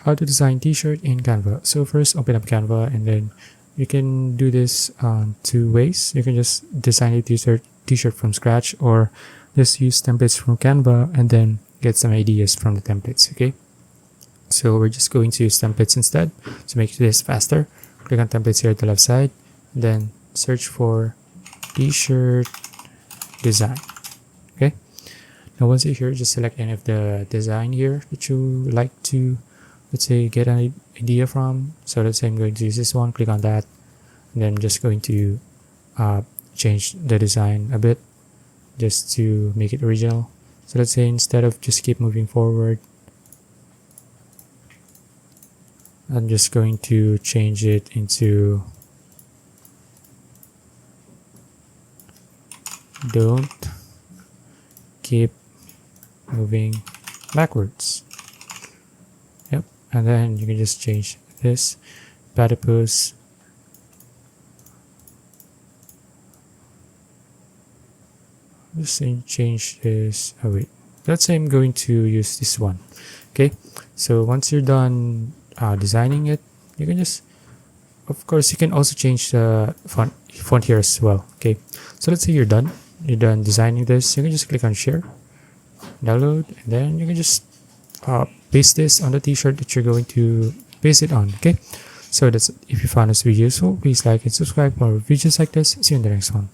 how to design t-shirt in Canva. So first open up Canva, and then you can do this two ways. You can just design a t-shirt from scratch, or just use templates from Canva and then get some ideas from the templates. Okay, so we're just going to use templates instead to make this faster. Click on templates here at the left side, and then search for t-shirt design. Okay, now once you're here, just select any of the design here that you like to, let's say, get an idea from. So let's say I'm going to use this one. Click on that, and then I'm just going to change the design a bit just to make it original. So let's say instead of just keep moving forward, I'm just going to change it into don't keep moving backwards. Yep, and then you can just change this platypus just change this. Oh wait, let's say I'm going to use this one. Okay, so once you're done designing it, you can just, of course, you can also change the font here as well. Okay, so let's say you're done designing this. You can just click on share, download, and then you can just paste this on the t-shirt that you're going to paste it on. Okay, so that's it. If you found this video useful, please like and subscribe for more videos like this. See you in the next one.